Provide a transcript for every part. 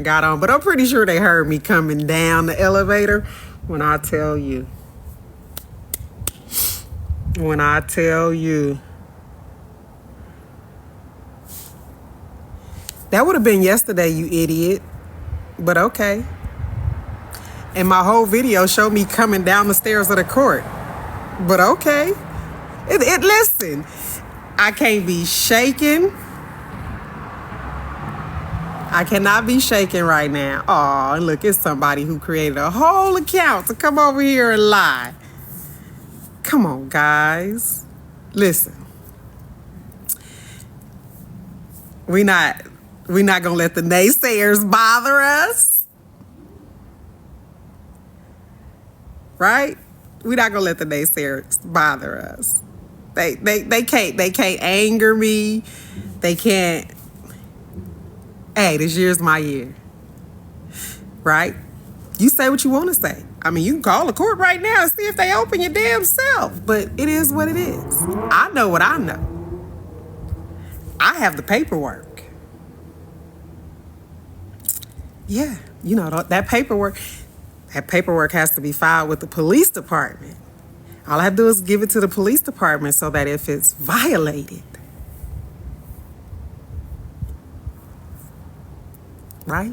got on, but I'm pretty sure they heard me coming down the elevator when I tell you. When I tell you. That would have been yesterday, you idiot. But okay. And my whole video showed me coming down the stairs of the court. But okay. Listen, I can't be shaken. I cannot be shaken right now. Oh, look, it's somebody who created a whole account to come over here and lie. Come on, guys. Listen. We not gonna let the naysayers bother us. Right? We're not gonna let the naysayers bother us. They can't anger me. They can't. Hey, this year's my year. Right? You say what you want to say. I mean, you can call the court right now and see if they open your damn self. But it is what it is. I know what I know. I have the paperwork. Yeah, you know, that paperwork has to be filed with the police department. All I have to do is give it to the police department so that if it's violated, right?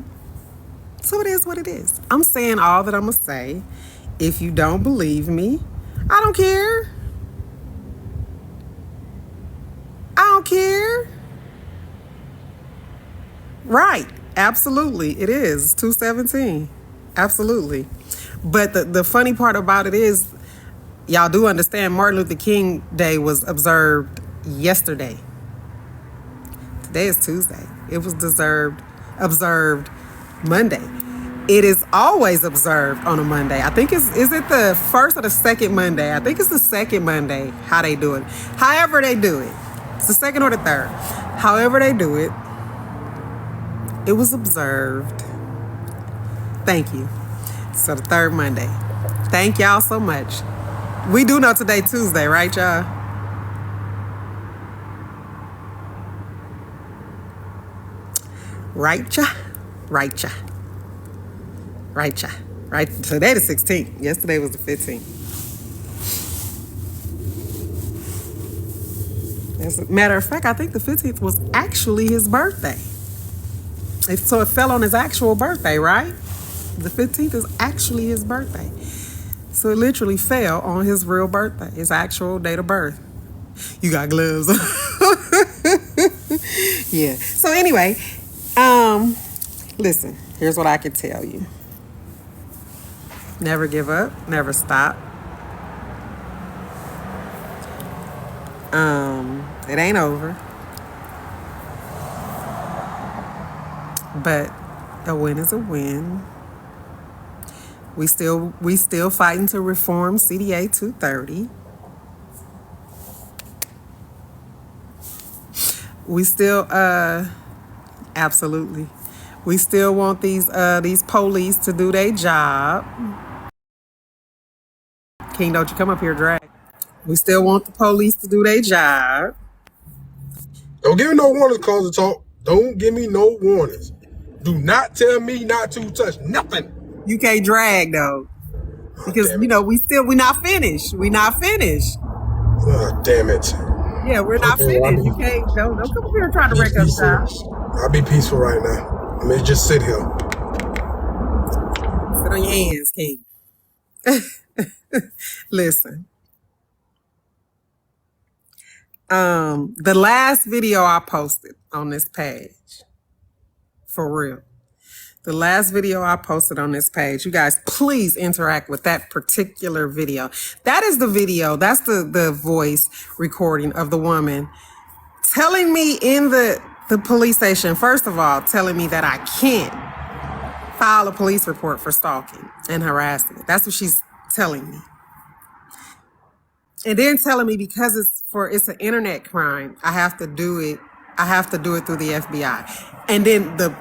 So it is what it is. I'm saying all that I'm going to say. If you don't believe me, I don't care. I don't care. Right. Absolutely. It is 217. Absolutely. But the funny part about it is, y'all do understand Martin Luther King Day was observed yesterday. Today is Tuesday. It was observed Monday. It is always observed on a Monday. I think is it the first or the second Monday? I think it's the second Monday, how they do it. However they do it. It's the second or the third. However they do it, it was observed. Thank you. So the third Monday. Thank y'all so much. We do know today Tuesday, right, y'all? Right, y'all? Right, y'all. Right, y'all. Right. Today the 16th. Yesterday was the 15th. As a matter of fact, I think the 15th was actually his birthday. So it fell on his actual birthday, right? The 15th is actually his birthday. So it literally fell on his real birthday, his actual date of birth. You got gloves. Yeah. So anyway, listen, here's what I can tell you. Never give up, never stop. It ain't over. But a win is a win. We still fighting to reform CDA 230. We still absolutely. We still want these police to do their job. King, don't you come up here, drag. We still want the police to do their job. Don't give me no warnings, cause to talk. Don't give me no warnings. Do not tell me not to touch nothing. You can't drag though, because you know we're not finished. We're not finished. Oh, damn it. Yeah, we're not finished. You can't. Don't come up here and try to wreck us, child. I'll be peaceful right now. Let me just sit here. Sit on your hands, King. Listen. The last video I posted on this page, for real. The last video I posted on this page, you guys please interact with that particular video. That is the video, that's the voice recording of the woman telling me in the police station, first of all, telling me that I can't file a police report for stalking and harassment. That's what she's telling me. And then telling me because it's an internet crime, I have to do it through the FBI. And then the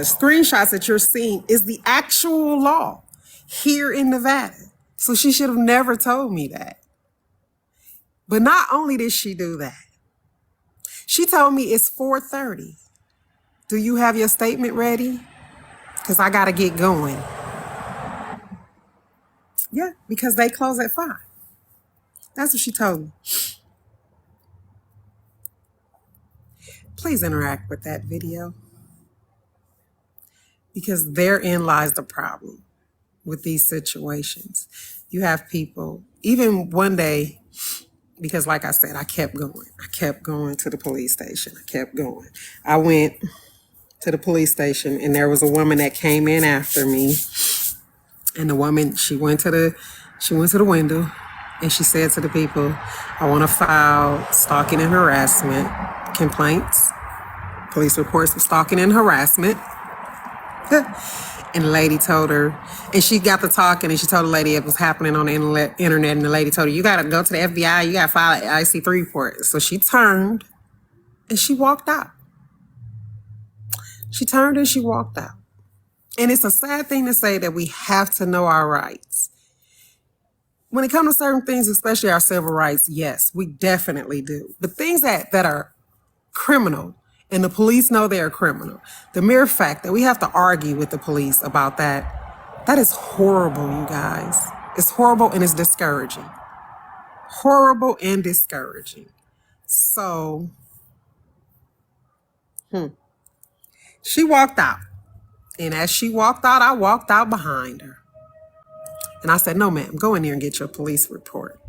screenshots that you're seeing is the actual law here in Nevada. So she should have never told me that. But not only did she do that, she told me it's 4:30. Do you have your statement ready? because I got to get going. Yeah, because they close at 5. That's what she told me. Please interact with that video, because therein lies the problem with these situations. You have people, even one day, because like I said, I kept going. I kept going to the police station. I kept going. I went to the police station, and there was a woman that came in after me. And the woman, she went to the window, and she said to the people, I want to file stalking and harassment complaints, police reports of stalking and harassment. And the lady told her, and she got to talking, and she told the lady it was happening on the internet, and the lady told her, you got to go to the FBI, you got to file an IC3 report. So she turned, and she walked out. She turned and she walked out. And it's a sad thing to say that we have to know our rights. When it comes to certain things, especially our civil rights, yes, we definitely do. But things that are criminal, and the police know they're criminal, the mere fact that we have to argue with the police about that, that is horrible, you guys. It's horrible and it's discouraging. Horrible and discouraging. So, she walked out. And as she walked out, I walked out behind her. And I said, no, ma'am, go in there and get your police report.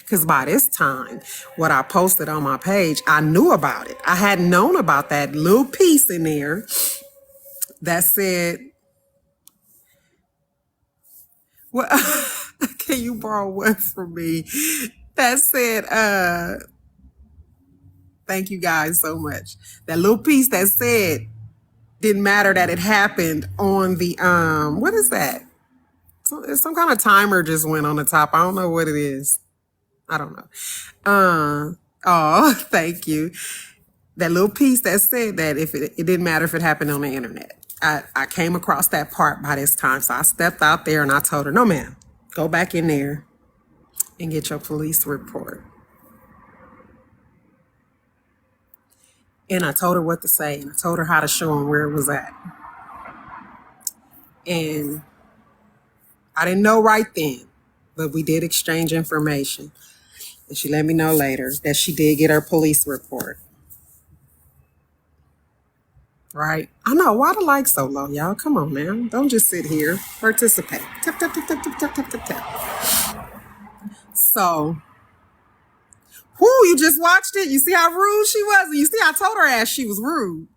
Because by this time, what I posted on my page, I knew about it. I had known about that little piece in there that said, well, can you borrow one from me? That said, thank you guys so much. That little piece that said, didn't matter that it happened on the, what is that? Some kind of timer just went on the top. I don't know what it is. I don't know. Oh, thank you. That little piece that said that if it didn't matter if it happened on the internet. I came across that part by this time. So I stepped out there and I told her, no, ma'am, go back in there and get your police report. And I told her what to say, and I told her how to show them where it was at. And I didn't know right then, but we did exchange information. And she let me know later that she did get her police report. Right? I know, why the like so low, y'all? Come on, man. Don't just sit here. Participate. Tap, tap, tap, tap, tap, tap, tap, tap, tap. So, you just watched it? You see how rude she was? You see I told her ass she was rude.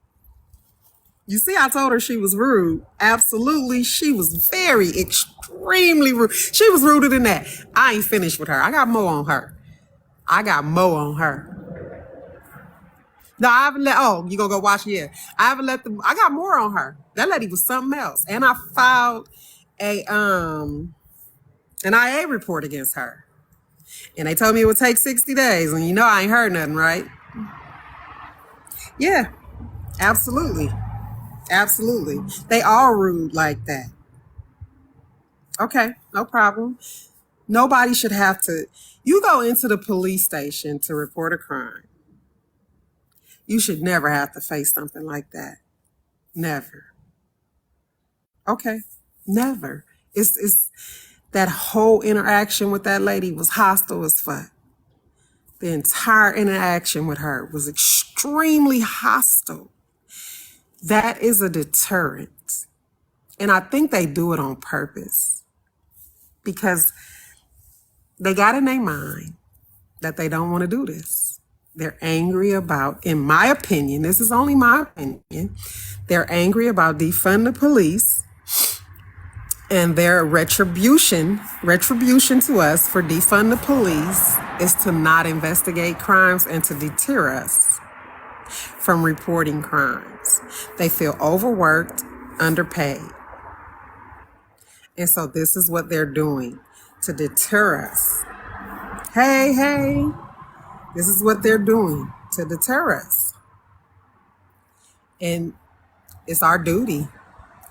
You see I told her she was rude. Absolutely, she was very, extremely rude. She was ruder than that. I ain't finished with her. I got more on her. No, I haven't you gonna go watch? Yeah. I haven't let them, I got more on her. That lady was something else. And I filed an IA report against her. And they told me it would take 60 days. And you know I ain't heard nothing, right? Yeah, absolutely. Absolutely. They all rude like that. Okay, no problem. Nobody should have to. You go into the police station to report a crime. You should never have to face something like that. Never. Okay, never. It's that whole interaction with that lady was hostile as fuck. The entire interaction with her was extremely hostile. That is a deterrent. And I think they do it on purpose because they got in their mind that they don't want to do this. They're angry about, in my opinion, this is only my opinion, they're angry about defund the police, and their retribution to us for defund the police is to not investigate crimes and to deter us from reporting crimes. They feel overworked, underpaid. And so this is what they're doing to deter us. Hey, this is what they're doing to deter us. And it's our duty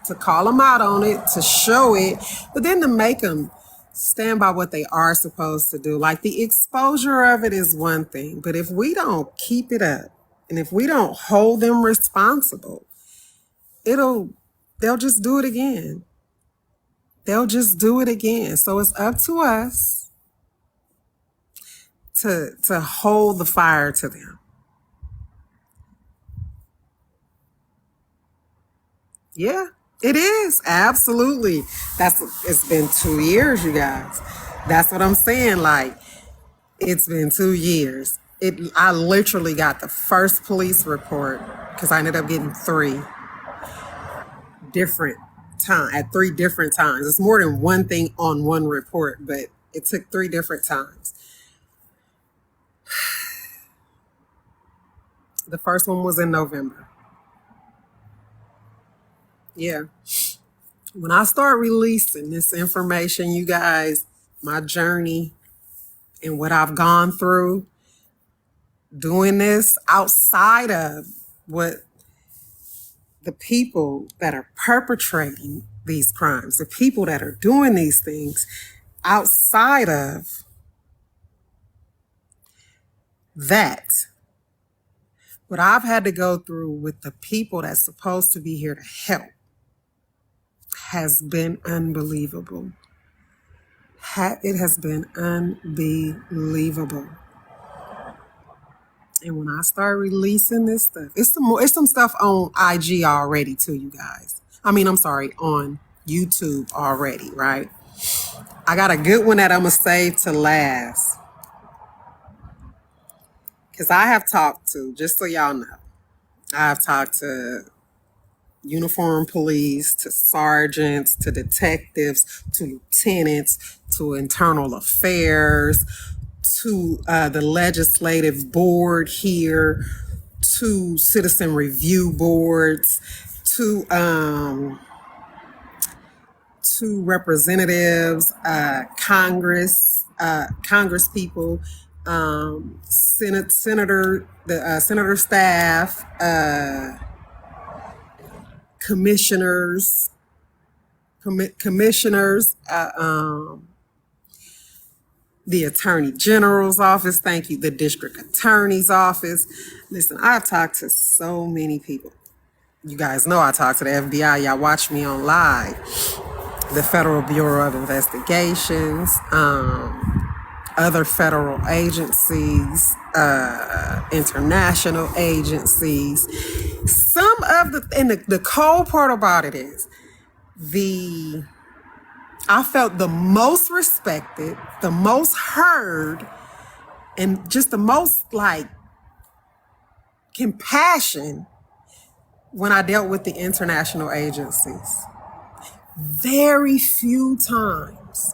to call them out on it, to show it, but then to make them stand by what they are supposed to do. Like the exposure of it is one thing, but if we don't keep it up and if we don't hold them responsible, it'll They'll just do it again. They'll just do it again. So it's up to us to hold the fire to them. Yeah, it is. Absolutely. It's been 2 years, you guys. That's what I'm saying. Like, it's been 2 years. I literally got the first police report because I ended up getting three different at 3 different times. It's more than one thing on one report, but it took 3 different times. The first one was in November. Yeah. When I start releasing this information, you guys, my journey and what I've gone through doing this outside of what the people that are perpetrating these crimes, the people that are doing these things, outside of that, what I've had to go through with the people that's supposed to be here to help has been unbelievable. It has been unbelievable. And when I start releasing this stuff, it's some stuff on IG already too, you guys. I'm sorry, on YouTube already, right? I got a good one that I'm gonna save to last. Because I have talked to, just so y'all know, I have talked to uniformed police, to sergeants, to detectives, to lieutenants, to internal affairs, to the legislative board here, to citizen review boards, to representatives, Congress people, senator staff, commissioners, the Attorney General's office, thank you, the District Attorney's office. Listen, I've talked to so many people. You guys know I talked to the FBI. Y'all watch me on live. The Federal Bureau of Investigations, other federal agencies, international agencies. And the cold part about it is I felt the most respected, the most heard, and just the most compassion when I dealt with the international agencies. Very few times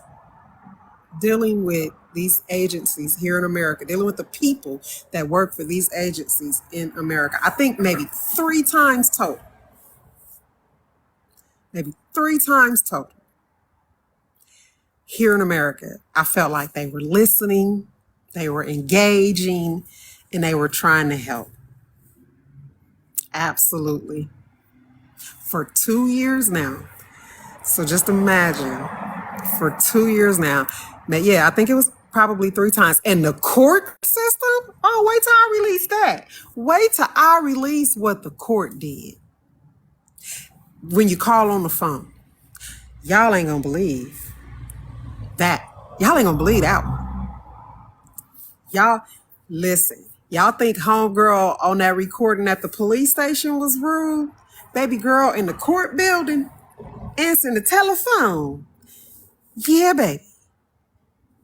dealing with these agencies here in America, dealing with the people that work for these agencies in America. I think maybe 3 times total. Maybe 3 times total. Here in America, I felt like they were listening, they were engaging, and they were trying to help. Absolutely. For 2 years now. So just imagine, for 2 years now, I think it was probably 3 times. And the court system, wait till I release that. Wait till I release what the court did. When you call on the phone, y'all ain't gonna believe that. Y'all ain't gonna believe that one. Y'all, listen, y'all think homegirl on that recording at the police station was rude? Baby girl in the court building answering the telephone. Yeah, baby.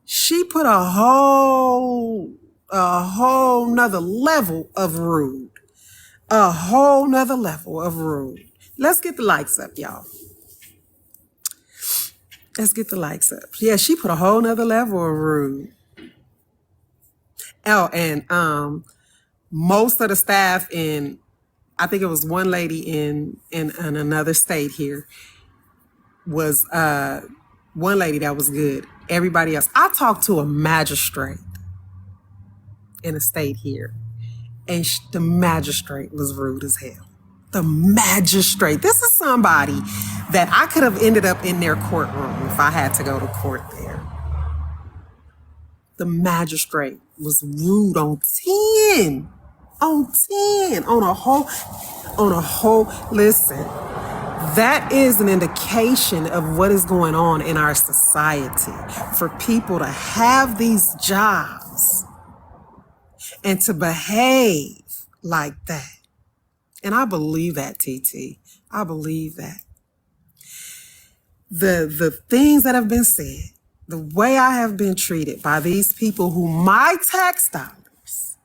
She put a whole nother level of rude. A whole nother level of rude. Let's get the likes up, y'all. Let's get the likes up. Yeah, she put a whole nother level of rude. Oh, and most of the staff I think it was one lady in another state here, was one lady that was good. Everybody else. I talked to a magistrate in a state here, and the magistrate was rude as hell. The magistrate. This is somebody that I could have ended up in their courtroom if I had to go to court there. The magistrate was rude on 10. On 10. On a whole, listen. That is an indication of what is going on in our society. For people to have these jobs and to behave like that. And I believe that, TT. I believe that. The things that have been said, the way I have been treated by these people who my tax dollars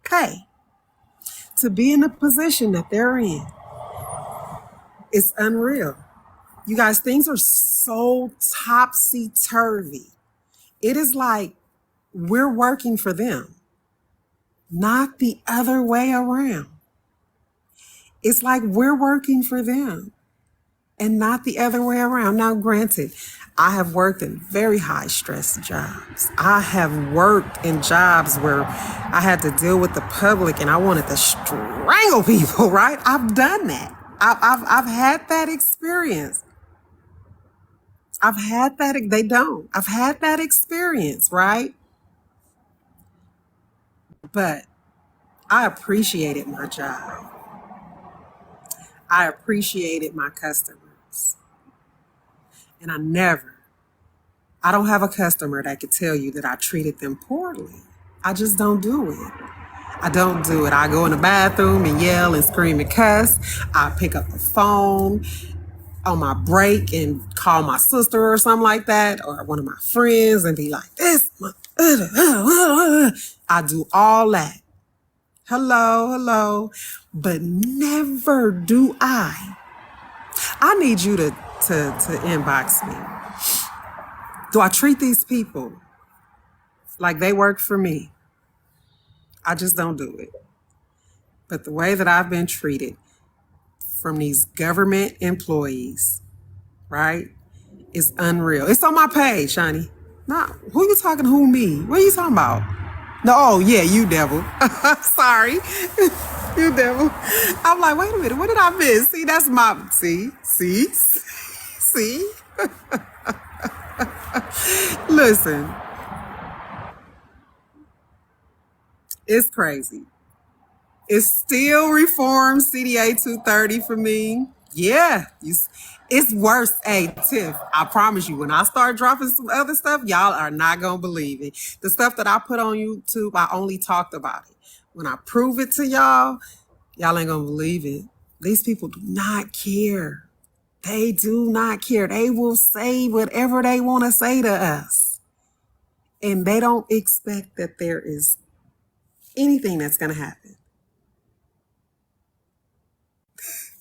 pay to be in the position that they're in, it's unreal. You guys, things are so topsy-turvy. It is like we're working for them, not the other way around. It's like we're working for them and not the other way around. Now, granted, I have worked in very high stress jobs. I have worked in jobs where I had to deal with the public and I wanted to strangle people, right? I've done that. I've had that experience. I've had that. They don't. I've had that experience, right? But I appreciated my job. I appreciated my customers. And I don't have a customer that could tell you that I treated them poorly. I just don't do it. I don't do it. I go in the bathroom and yell and scream and cuss. I pick up the phone on my break and call my sister or something like that, or one of my friends and be like, this. I do all that. Hello. But never do I need you to inbox me. Do I treat these people like they work for me? I just don't do it. But the way that I've been treated from these government employees, right, is unreal. It's on my page, Shani. Nah, who you talking to? Who, me? What are you talking about? No, oh yeah, you devil. Sorry. You devil. I'm like, wait a minute, what did I miss? See, that's my, see? Listen, it's crazy. It's still Reform CDA 230 for me. Yeah, it's worse. Hey, Tiff, I promise you, when I start dropping some other stuff, y'all are not going to believe it. The stuff that I put on YouTube, I only talked about it. When I prove it to y'all, y'all ain't going to believe it. These people do not care. They do not care. They will say whatever they want to say to us. And they don't expect that there is anything that's going to happen.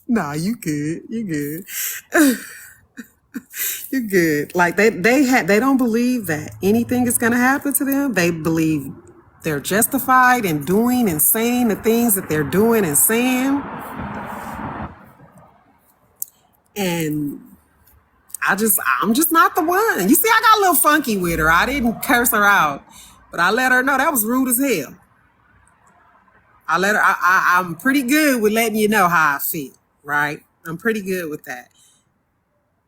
Nah, you good. You good. You're good. Like they don't believe that anything is gonna happen to them. They believe they're justified in doing and saying the things that they're doing and saying. And I'm just not the one. You see, I got a little funky with her. I didn't curse her out, but I let her know that was rude as hell. I'm pretty good with letting you know how I feel, right? I'm pretty good with that.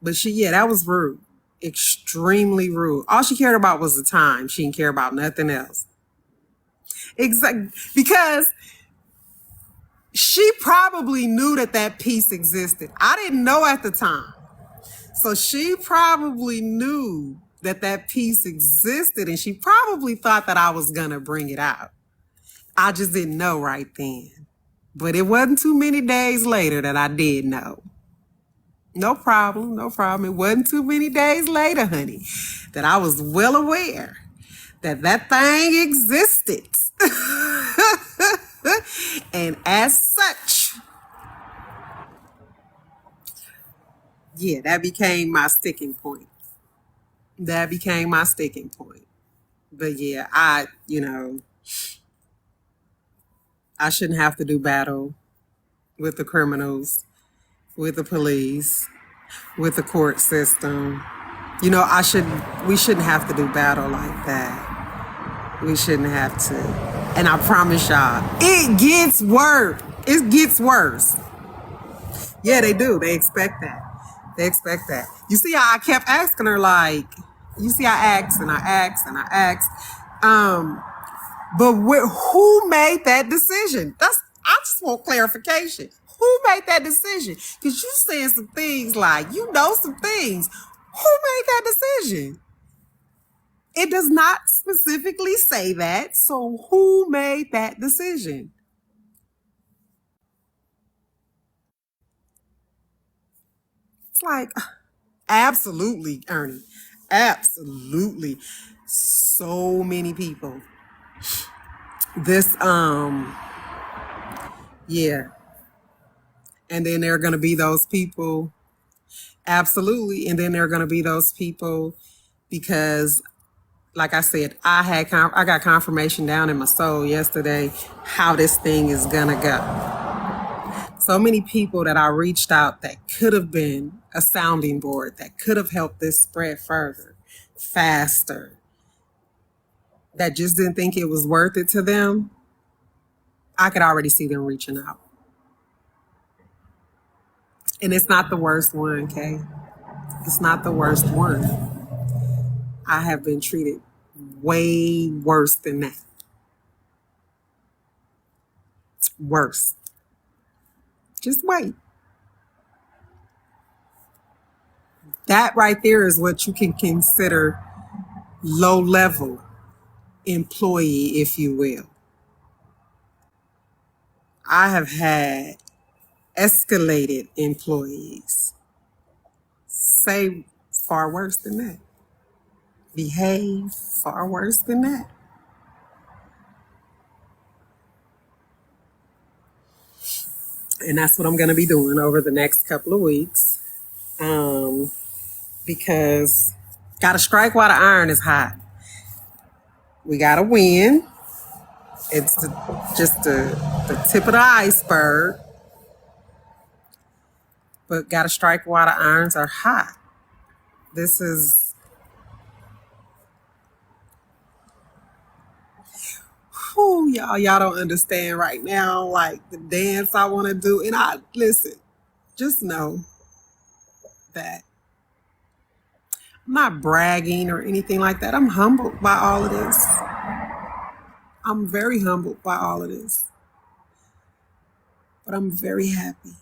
But that was rude. Extremely rude. All she cared about was the time. She didn't care about nothing else. Exactly. Because she probably knew that piece existed. I didn't know at the time. So she probably knew that piece existed, and she probably thought that I was going to bring it out. I just didn't know right then. But it wasn't too many days later that I did know. No problem. It wasn't too many days later, honey, that I was well aware that thing existed. And as such, that became my sticking point. But I shouldn't have to do battle with the criminals, with the police, with the court system. We shouldn't have to do battle like that. We shouldn't have to. And I promise y'all, it gets worse. It gets worse. Yeah, they do. They expect that. You see how I kept asking her, I asked. But who made that decision? I just want clarification. Who made that decision? Because you saying some things like, you know some things. Who made that decision? It does not specifically say that. So who made that decision? It's like, absolutely, Ernie. Absolutely. So many people. This, yeah. And then there are going to be those people. Absolutely. And then there are going to be those people because, like I said, I got confirmation down in my soul yesterday how this thing is going to go. So many people that I reached out that could have been a sounding board, that could have helped this spread further, faster, that just didn't think it was worth it to them. I could already see them reaching out. And it's not the worst one, okay? It's not the worst one. I have been treated way worse than that. Worse. Just wait. That right there is what you can consider low level employee, if you will. I have had escalated employees say far worse than that, behave far worse than that. And that's what I'm going to be doing over the next couple of weeks, because got to strike while the iron is hot. We got to win. It's just the tip of the iceberg. But got to strike while the irons are hot. This is, whew, y'all don't understand right now, like the dance I want to do. And listen, just know that I'm not bragging or anything like that. I'm humbled by all of this. I'm very humbled by all of this. But I'm very happy.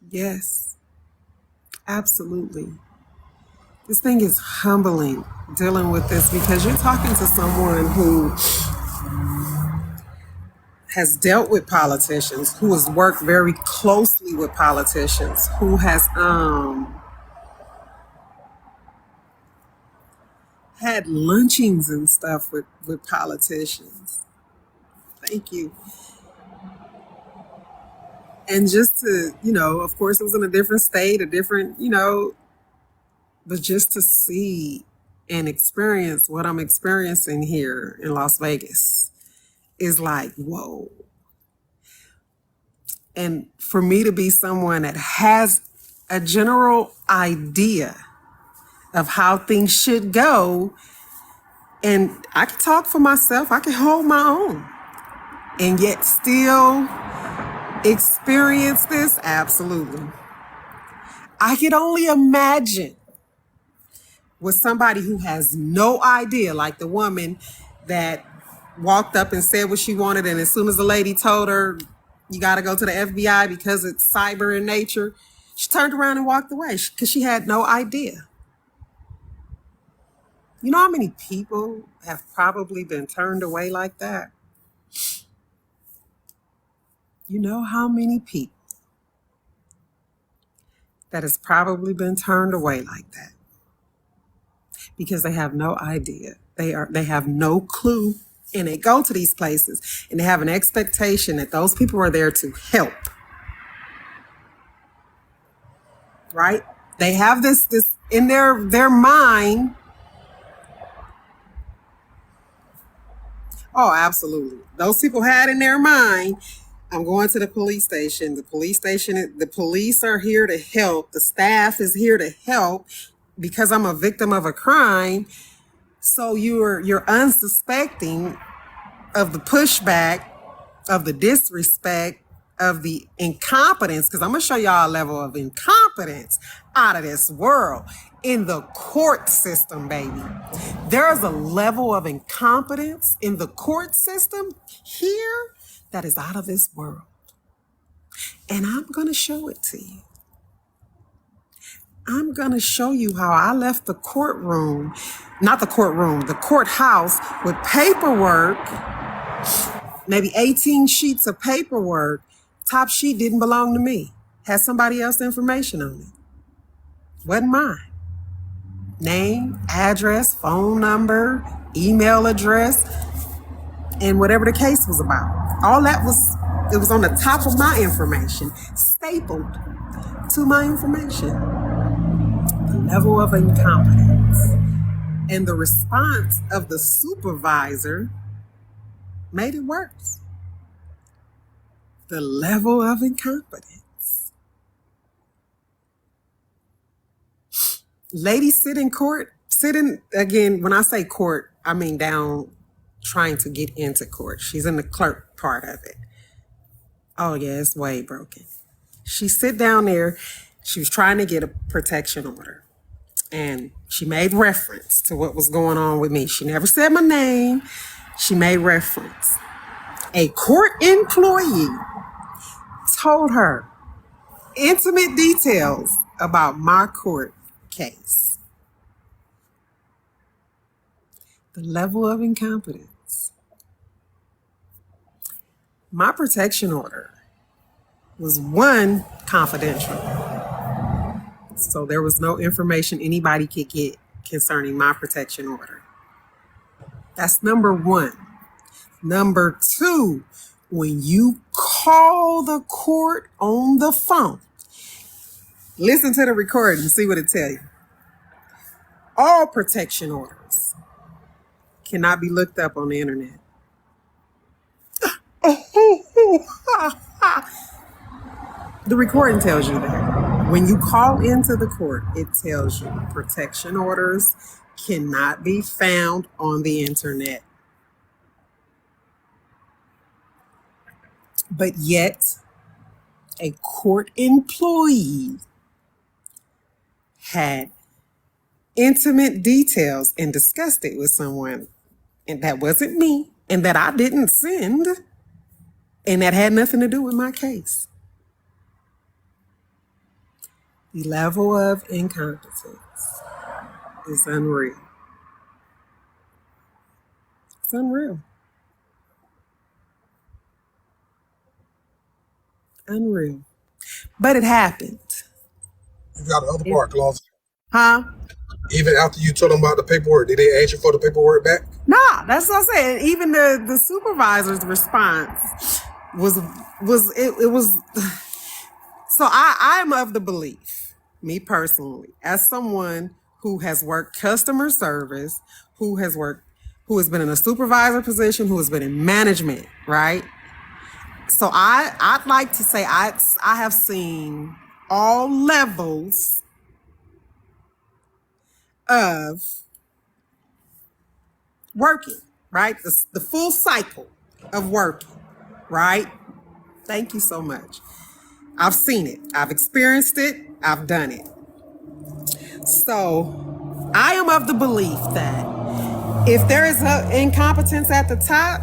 Yes, absolutely. This thing is humbling dealing with this because you're talking to someone who has dealt with politicians, who has worked very closely with politicians, who has had lynchings and stuff with politicians. Thank you. And just to, of course, it was in a different state, a different, but just to see and experience what I'm experiencing here in Las Vegas is like, whoa. And for me to be someone that has a general idea of how things should go, and I can talk for myself, I can hold my own, and yet still experience this, absolutely. I could only imagine with somebody who has no idea, like the woman that walked up and said what she wanted, and as soon as the lady told her, you got to go to the FBI because it's cyber in nature, she turned around and walked away because she had no idea. You know how many people have probably been turned away like that? You know how many people that has probably been turned away like that because they have no idea. They have no clue, and they go to these places and they have an expectation that those people are there to help. Right? They have this in their mind. Oh, absolutely. Those people had in their mind, I'm going to the police station. The police are here to help. The staff is here to help because I'm a victim of a crime. So you're unsuspecting of the pushback, of the disrespect, of the incompetence, because I'm going to show y'all a level of incompetence out of this world in the court system, baby. There's a level of incompetence in the court system here that is out of this world. And I'm going to show it to you. I'm going to show you how I left the courtroom, not the courtroom, the courthouse with paperwork, maybe 18 sheets of paperwork. Top sheet didn't belong to me. Had somebody else's information on it. Wasn't mine. Name, address, phone number, email address, and whatever the case was about. All that it was on the top of my information, stapled to my information. The level of incompetence and the response of the supervisor made it worse. The level of incompetence. Lady sit in court, again, when I say court, I mean down trying to get into court. She's in the clerk part of it. Oh yeah, it's way broken. She sit down there. She was trying to get a protection order. And she made reference to what was going on with me. She never said my name. She made reference. A court employee told her intimate details about my court case. The level of incompetence. My protection order was one, confidential. So there was no information anybody could get concerning my protection order. That's number one. Number two, when you call the court on the phone, listen to the recording and see what it tells you. All protection orders cannot be looked up on the internet. The recording tells you that. When you call into the court, it tells you protection orders cannot be found on the internet. But yet, a court employee had intimate details and discussed it with someone, and that wasn't me, and that I didn't send, and that had nothing to do with my case. The level of incompetence is unreal. It's unreal. Unreal. But it happened. You got the other part, Claus. Huh? Even after you told them about the paperwork, did they ask you for the paperwork back? Nah, that's what I'm saying. Even the supervisor's response was so I'm of the belief, me personally, as someone who has worked customer service, who has been in a supervisor position, who has been in management, right? So I'd like to say I have seen all levels of working, right? The full cycle of working, right? Thank you so much. I've seen it. I've experienced it. I've done it. So I am of the belief that if there is incompetence at the top,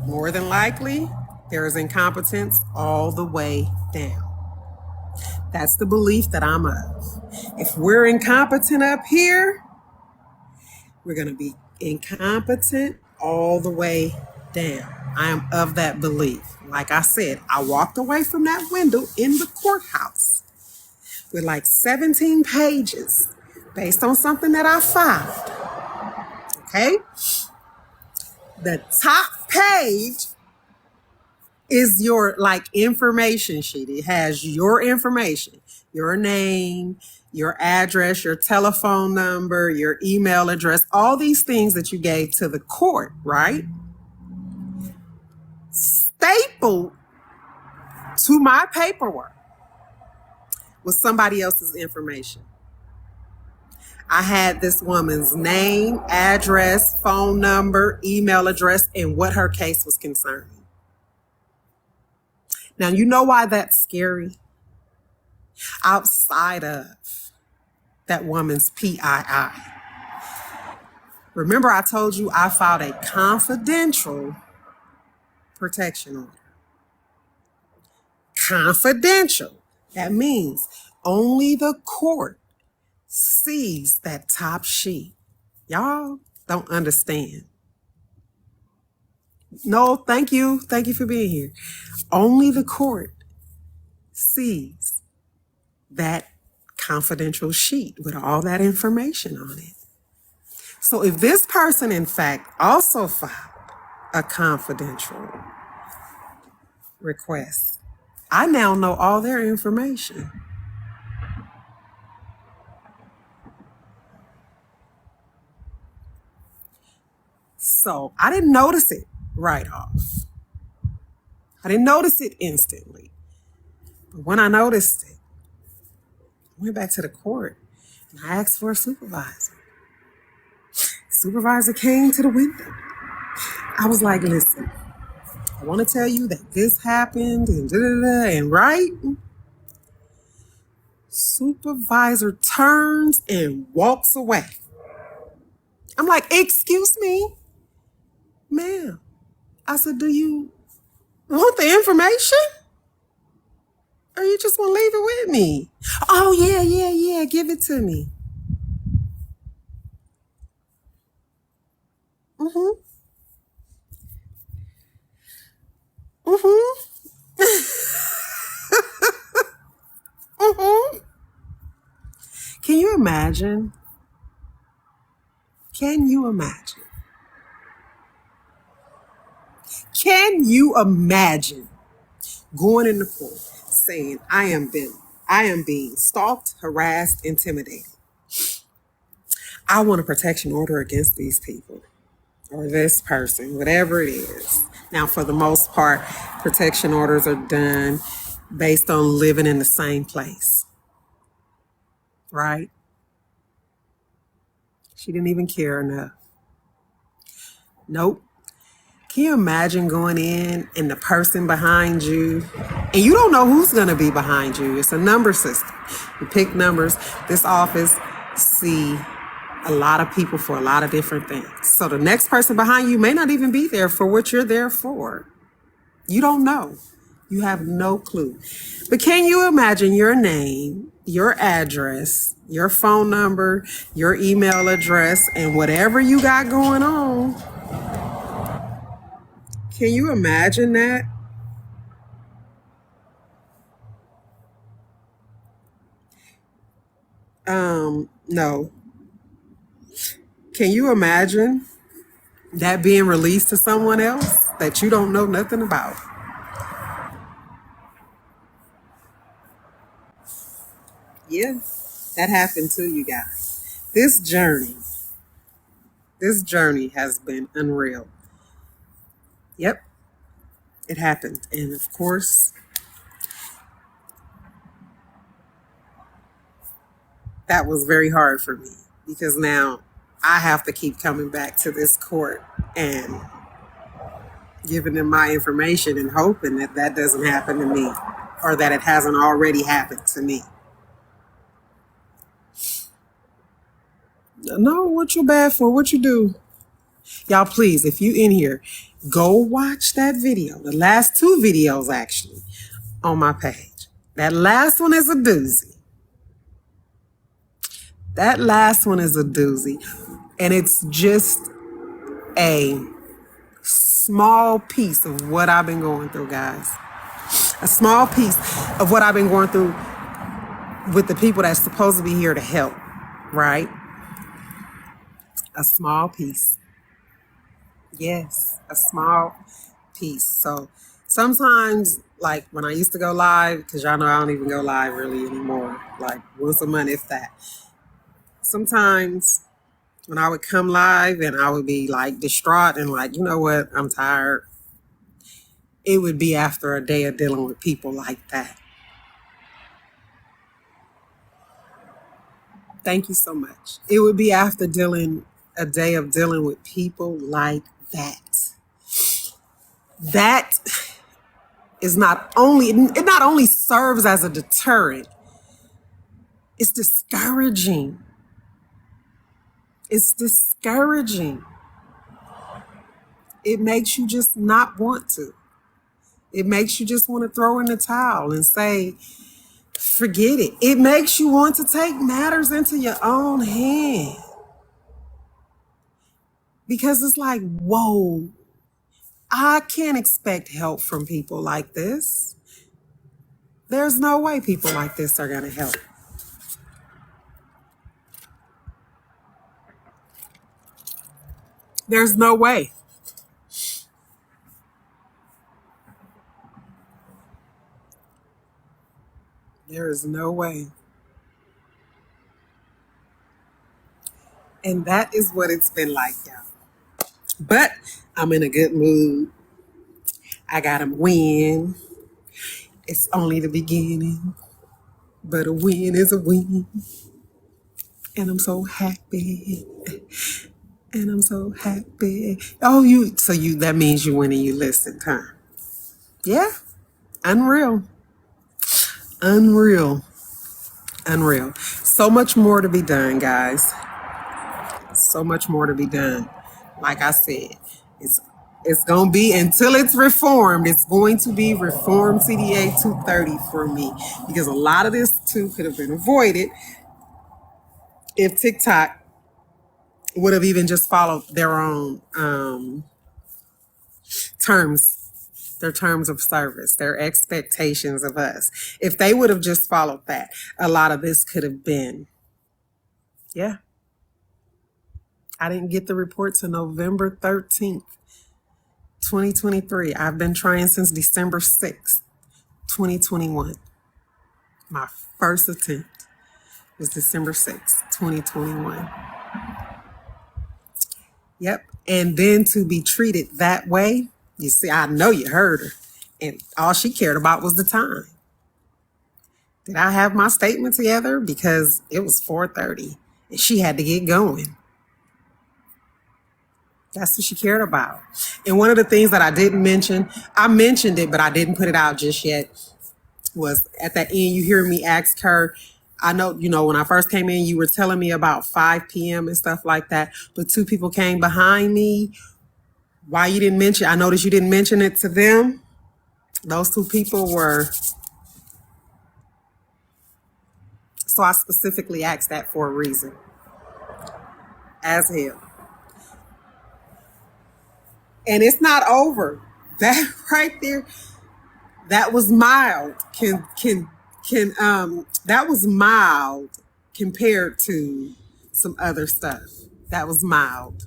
more than likely there is incompetence all the way down. That's the belief that I'm of. If we're incompetent up here, we're going to be incompetent all the way down. I am of that belief. Like I said, I walked away from that window in the courthouse with like 17 pages based on something that I filed. Okay? The top page is your information sheet. It has your information, your name, your address, your telephone number, your email address, all these things that you gave to the court, right? Stapled to my paperwork was somebody else's information. I had this woman's name, address, phone number, email address, and what her case was concerning. Now, you know why that's scary? Outside of that woman's PII. Remember, I told you I filed a confidential protection order. Confidential. That means only the court sees that top sheet. Y'all don't understand. No, thank you. Thank you for being here. Only the court sees that confidential sheet with all that information on it. So if this person, in fact, also filed a confidential request, I now know all their information. So I didn't notice it right off. I didn't notice it instantly. But when I noticed it, I went back to the court and I asked for a supervisor. Supervisor came to the window. I was like, listen, I want to tell you that this happened and da-da-da, and right? Supervisor turns and walks away. I'm like, excuse me, ma'am. I said, do you want the information? Or you just want to leave it with me? Oh, yeah, give it to me. Mm-hmm. Mm-hmm. Mm-hmm. Can you imagine? Can you imagine? Can you imagine going in the court saying, I am being stalked, harassed, intimidated. I want a protection order against these people or this person, whatever it is. Now, for the most part, protection orders are done based on living in the same place, right? She didn't even care enough. Nope. Can you imagine going in and the person behind you, and you don't know who's going to be behind you? It's a number system. You pick numbers. This office see a lot of people for a lot of different things. So the next person behind you may not even be there for what you're there for. You don't know. You have no clue. But can you imagine your name, your address, your phone number, your email address, and whatever you got going on? Can you imagine that? No. Can you imagine that being released to someone else that you don't know nothing about? Yeah, that happened to you guys. This journey has been unreal. Yep, it happened. And of course, that was very hard for me because now I have to keep coming back to this court and giving them my information and hoping that that doesn't happen to me or that it hasn't already happened to me. No, what you bad for? What you do? Y'all, please, if you in here, go watch that video. The last two videos, actually, on my page. That last one is a doozy. That last one is a doozy. And it's just a small piece of what I've been going through, guys. A small piece of what I've been going through with the people that's supposed to be here to help, right? A small piece. Yes, a small piece. So sometimes, like when I used to go live, because y'all know I don't even go live really anymore, like once a month, if that. Sometimes when I would come live and I would be like distraught and like, you know what, I'm tired. It would be after a day of dealing with people like that. Thank you so much. It would be after a day of dealing with people like that. That is not only, it not only serves as a deterrent, it's discouraging. It's discouraging. It makes you just not want to. It makes you just want to throw in the towel and say, forget it. It makes you want to take matters into your own hand. Because it's like, whoa, I can't expect help from people like this. There's no way people like this are going to help. There's no way. There is no way. And that is what it's been like, y'all. But I'm in a good mood. I got a win. It's only the beginning, but a win is a win. And I'm so happy. And I'm so happy. Oh, that means you win and you listened, huh? Yeah. Unreal. Unreal. Unreal. So much more to be done, guys. So much more to be done. Like I said, it's going to be, until it's reformed, it's going to be reformed CDA 230 for me. Because a lot of this too could have been avoided if TikTok would have even just followed their own terms, their terms of service, their expectations of us. If they would have just followed that, a lot of this could have been, yeah. I didn't get the report till November 13th, 2023. I've been trying since December 6th, 2021. My first attempt was December 6th, 2021. Yep. And then to be treated that way, you see, I know you heard her. And all she cared about was the time. Did I have my statement together? Because it was 4:30 and she had to get going. That's what she cared about. And one of the things that I didn't mention, I mentioned it, but I didn't put it out just yet, was at the end, you hear me ask her, I know, when I first came in, you were telling me about 5 p.m. and stuff like that, but 2 people came behind me. Why you didn't mention, I noticed you didn't mention it to them. Those 2 people were, so I specifically asked that for a reason. As hell. And it's not over. That right there, that was mild. That was mild compared to some other stuff. That was mild.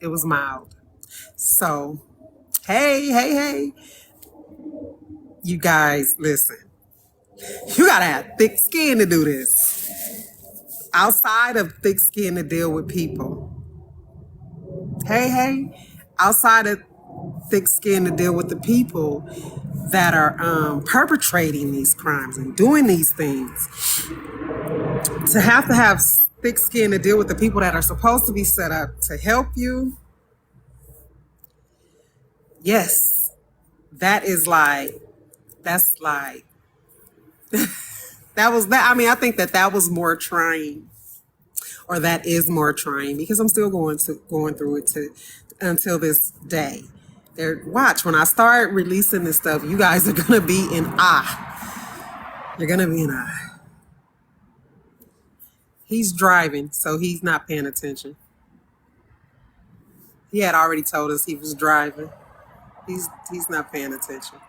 It was mild. So, hey, you guys, listen. You gotta have thick skin to do this. Outside of thick skin to deal with people. Hey, outside of thick skin to deal with the people that are perpetrating these crimes and doing these things. To have thick skin to deal with the people that are supposed to be set up to help you. Yes, that's like, that was that. I mean, I think that was more trying, or that is more trying, because I'm still going through it until this day. Watch, when I start releasing this stuff, you guys are gonna be in awe. You're gonna be in awe. He's driving, so he's not paying attention. He had already told us he was driving. He's not paying attention.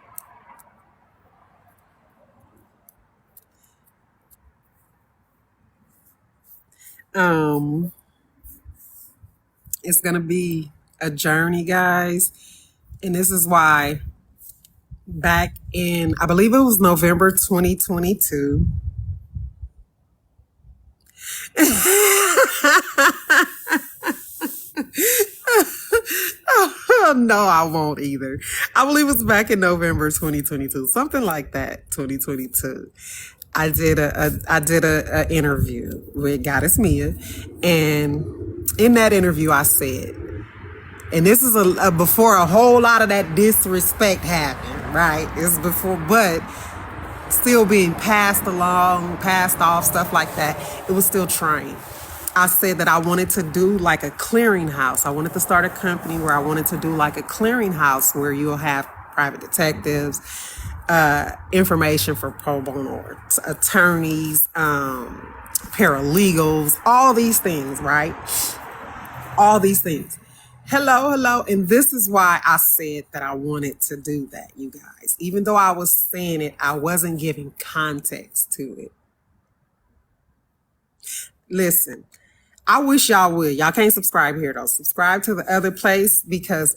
It's gonna be a journey, guys. And this is why back in, I believe it was November 2022. Oh, no, I won't either. I believe it was back in November 2022, something like that, 2022. I did a interview with Goddess Mia, and in that interview I said, And this is a before a whole lot of that disrespect happened, right? It's before, but still being passed along, passed off, stuff like that. It was still trying. I said that I wanted to do like a clearinghouse. I wanted to start a company where I wanted to do like a clearinghouse where you'll have private detectives, information for pro bono attorneys, paralegals, all these things, right? All these things. Hello. And this is why I said that I wanted to do that, you guys. Even though I was saying it, I wasn't giving context to it. Listen, I wish y'all would. Y'all can't subscribe here though. Subscribe to the other place because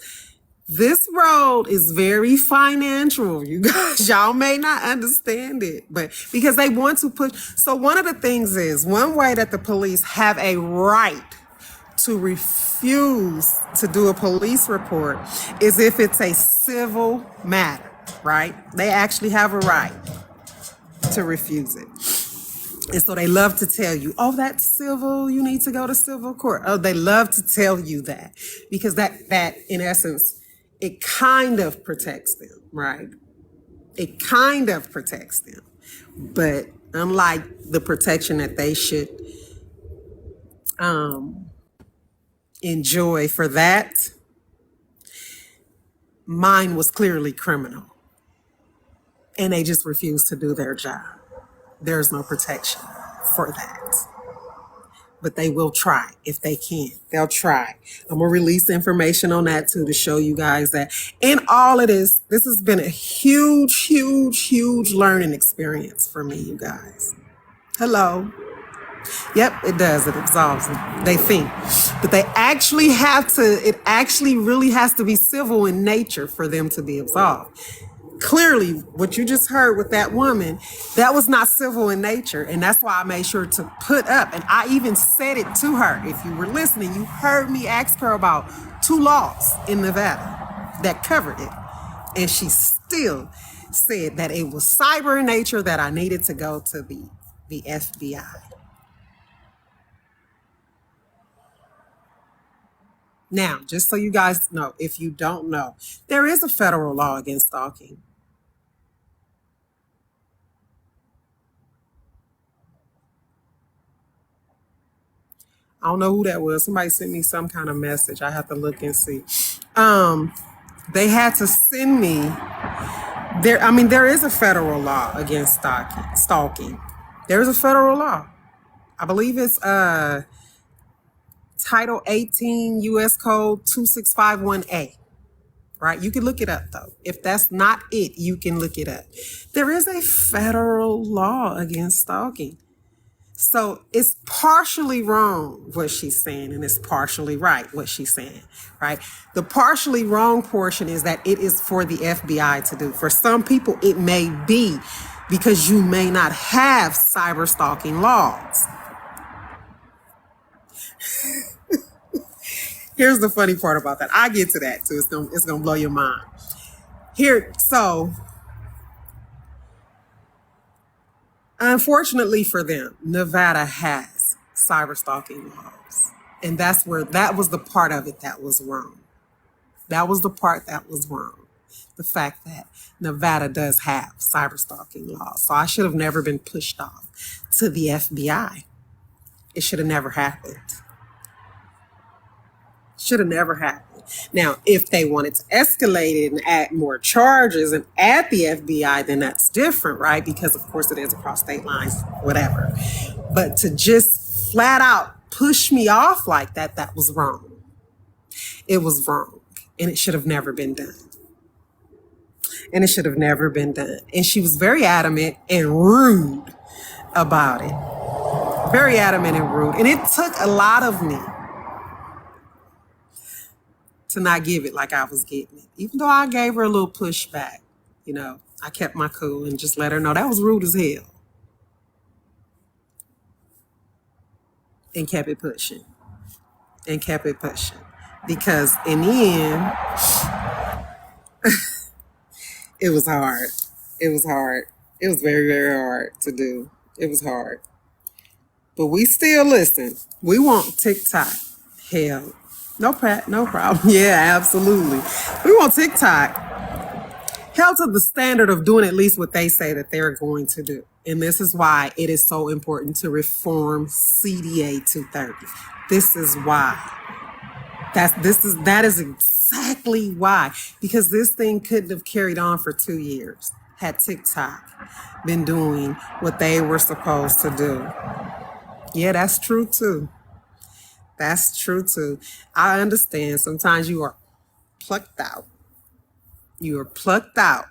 this road is very financial, you guys. Y'all may not understand it, but because they want to push. So one of the things is one way that the police have a right to refuse to do a police report is if it's a civil matter, right? They actually have a right to refuse it. And so they love to tell you, oh, that's civil, you need to go to civil court. Oh, they love to tell you that because that in essence, it kind of protects them, right? It kind of protects them. But unlike the protection that they should enjoy for that, mine was clearly criminal. And they just refused to do their job. There's no protection for that. But they will try if they can. They'll try. I'm going to release information on that too to show you guys that. And all of this has been a huge learning experience for me, you guys. Hello. Yep, it does. It absolves them. They think. But they actually it actually really has to be civil in nature for them to be absolved. Clearly, what you just heard with that woman, that was not civil in nature. And that's why I made sure to put up. And I even said it to her. If you were listening, you heard me ask her about 2 laws in Nevada that covered it. And she still said that it was cyber in nature, that I needed to go to the FBI. Now, just so you guys know, if you don't know, there is a federal law against stalking. I don't know who that was. Somebody sent me some kind of message. I have to look and see. They had to send me there. I mean, there is a federal law against stalking. There is a federal law. I believe it's Title 18 U.S. Code 2651A. Right? You can look it up though. If that's not it, you can look it up. There is a federal law against stalking. So it's partially wrong what she's saying, and it's partially right what she's saying, right? The partially wrong portion is that it is for the FBI to do. For some people, it may be because you may not have cyber stalking laws. Here's the funny part about that. I get to that too. It's gonna blow your mind. So unfortunately for them, Nevada has cyber stalking laws. And that was the part of it that was wrong. That was the part that was wrong. The fact that Nevada does have cyber stalking laws. So I should have never been pushed off to the FBI. It should have never happened. Should have never happened. Now, if they wanted to escalate it and add more charges and add the FBI, then that's different, right? Because of course it is across state lines, whatever. But to just flat out push me off like that, that was wrong. It was wrong. And it should have never been done. And she was very adamant and rude about it. Very adamant and rude. And it took a lot of me to not give it like I was getting it. Even though I gave her a little pushback, I kept my cool and just let her know that was rude as hell. And kept it pushing. Because in the end, it was hard. It was very, very hard to do. It was hard. But we still listen. We want TikTok. Hell, No problem. Yeah, absolutely. We want TikTok held to the standard of doing at least what they say that they're going to do. And this is why it is so important to reform CDA 230. This is why. That is exactly why. Because this thing couldn't have carried on for 2 years had TikTok been doing what they were supposed to do. Yeah, that's true too. That's true too. I understand sometimes you are plucked out. You are plucked out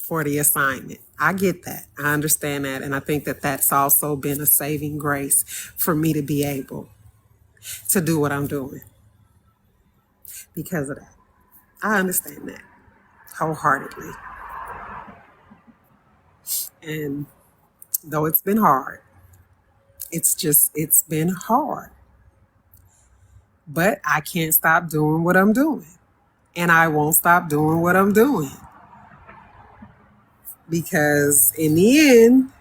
for the assignment. I get that. I understand that. And I think that that's also been a saving grace for me to be able to do what I'm doing because of that. I understand that wholeheartedly. And though it's been hard, it's been hard. But I can't stop doing what I'm doing. And I won't stop doing what I'm doing. Because in the end,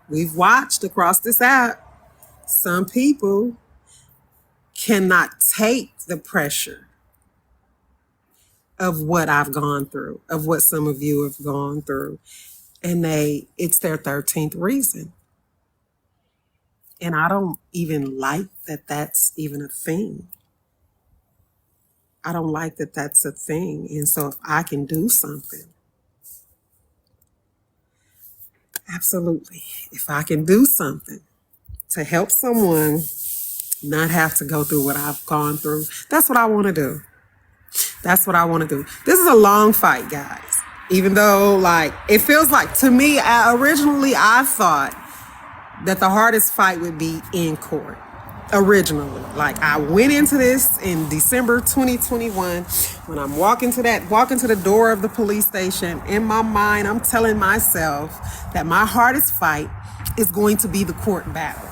we've watched across this app, some people cannot take the pressure of what I've gone through, of what some of you have gone through. And it's their 13th reason. And I don't even like that that's even a thing. I don't like that that's a thing. And so if I can do something, absolutely, if I can do something to help someone not have to go through what I've gone through, that's what I want to do. That's what I want to do. This is a long fight, guys. Even though, like, it feels like, to me, originally I thought that the hardest fight would be in court. Originally, like, I went into this in December 2021 when I'm walking to the door of the police station. In my mind, I'm telling myself that my hardest fight is going to be the court battle.